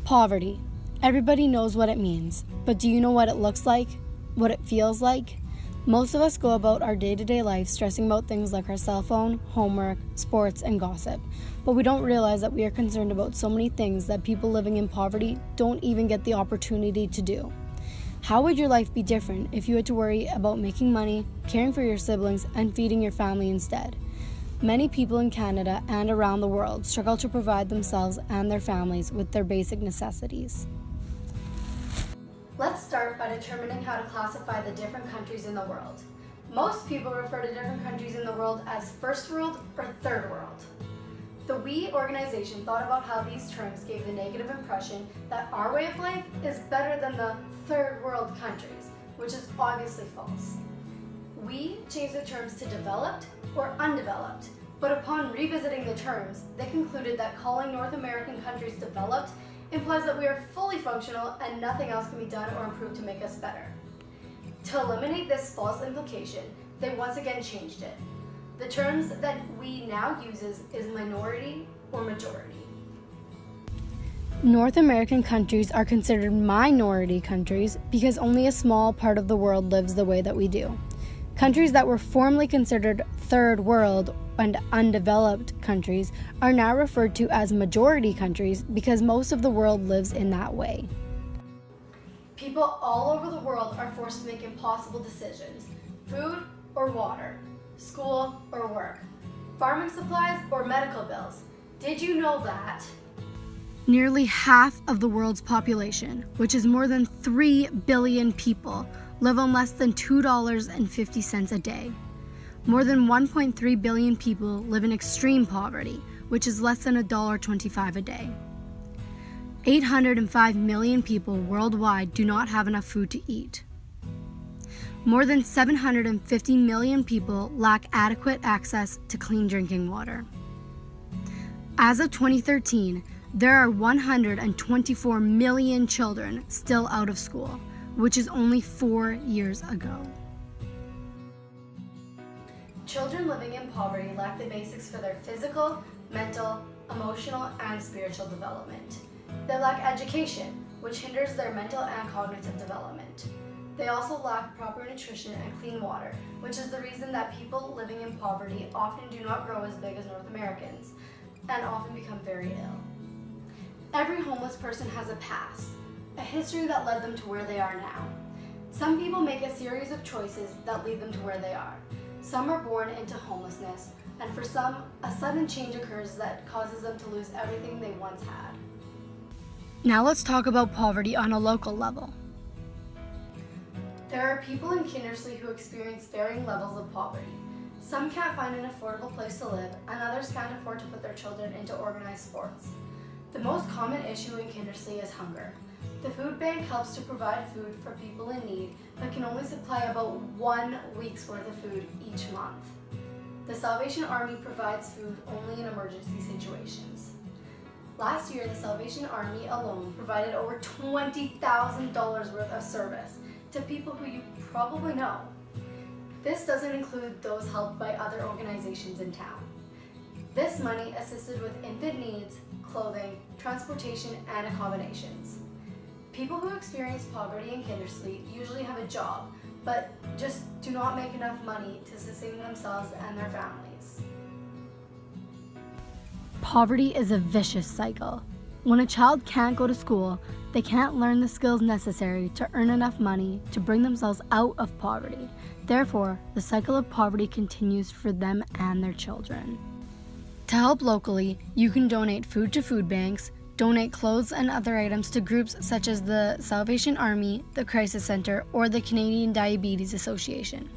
Poverty. Everybody knows what it means, but do you know what it looks like? What it feels like? Most of us go about our day-to-day life stressing about things like our cell phone, homework, sports, and gossip, but we don't realize that we are concerned about so many things that people living in poverty don't even get the opportunity to do. How would your life be different if you had to worry about making money, caring for your siblings, and feeding your family instead? Many people in Canada and around the world struggle to provide themselves and their families with their basic necessities. Let's start by determining how to classify the different countries in the world. Most people refer to different countries in the world as first world or third world. The WE organization thought about how these terms gave the negative impression that our way of life is better than the third world countries, which is obviously false. We changed the terms to developed or undeveloped, but upon revisiting the terms, they concluded that calling North American countries developed implies that we are fully functional and nothing else can be done or improved to make us better. To eliminate this false implication, they once again changed it. The terms that we now uses is minority or majority. North American countries are considered minority countries because only a small part of the world lives the way that we do. Countries that were formerly considered third world and undeveloped countries are now referred to as majority countries because most of the world lives in that way. People all over the world are forced to make impossible decisions: food or water, school or work, farming supplies or medical bills. Did you know that? Nearly half of the world's population, which is more than 3 billion people, live on less than $2.50 a day. More than 1.3 billion people live in extreme poverty, which is less than $1.25 a day. 805 million people worldwide do not have enough food to eat. More than 750 million people lack adequate access to clean drinking water. As of 2013, there are 124 million children still out of school, which is only 4 years ago. Children living in poverty lack the basics for their physical, mental, emotional, and spiritual development. They lack education, which hinders their mental and cognitive development. They also lack proper nutrition and clean water, which is the reason that people living in poverty often do not grow as big as North Americans and often become very ill. Every homeless person has a past, a history that led them to where they are now. Some people make a series of choices that lead them to where they are. Some are born into homelessness, and for some, a sudden change occurs that causes them to lose everything they once had. Now let's talk about poverty on a local level. There are people in Kindersley who experience varying levels of poverty. Some can't find an affordable place to live, and others can't afford to put their children into organized sports. The most common issue in Kindersley is hunger. The food bank helps to provide food for people in need, but can only supply about 1 week's worth of food each month. The Salvation Army provides food only in emergency situations. Last year, the Salvation Army alone provided over $20,000 worth of service to people who you probably know. This doesn't include those helped by other organizations in town. This money assisted with infant needs, clothing, transportation, and accommodations. People who experience poverty in Kindersley usually have a job, but just do not make enough money to sustain themselves and their families. Poverty is a vicious cycle. When a child can't go to school, they can't learn the skills necessary to earn enough money to bring themselves out of poverty. Therefore, the cycle of poverty continues for them and their children. To help locally, you can donate food to food banks, donate clothes and other items to groups such as the Salvation Army, the Crisis Center, or the Canadian Diabetes Association.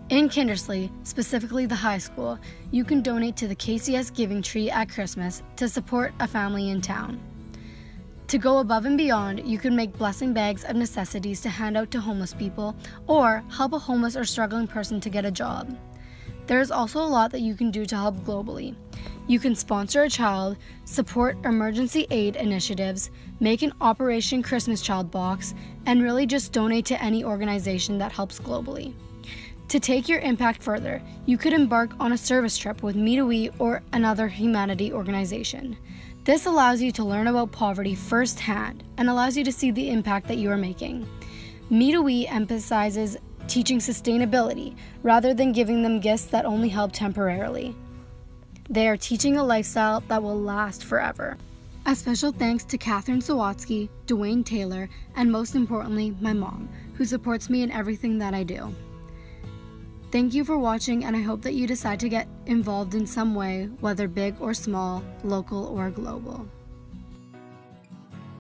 In Kindersley, specifically the high school, you can donate to the KCS Giving Tree at Christmas to support a family in town. To go above and beyond, you can make blessing bags of necessities to hand out to homeless people or help a homeless or struggling person to get a job. There is also a lot that you can do to help globally. You can sponsor a child, support emergency aid initiatives, make an Operation Christmas Child box, and really just donate to any organization that helps globally. To take your impact further, you could embark on a service trip with Me to We or another humanity organization. This allows you to learn about poverty firsthand and allows you to see the impact that you are making. Me to We emphasizes teaching sustainability rather than giving them gifts that only help temporarily. They are teaching a lifestyle that will last forever. A special thanks to Catherine Sawatsky, Dwayne Taylor, and most importantly, my mom, who supports me in everything that I do. Thank you for watching, and I hope that you decide to get involved in some way, whether big or small, local or global.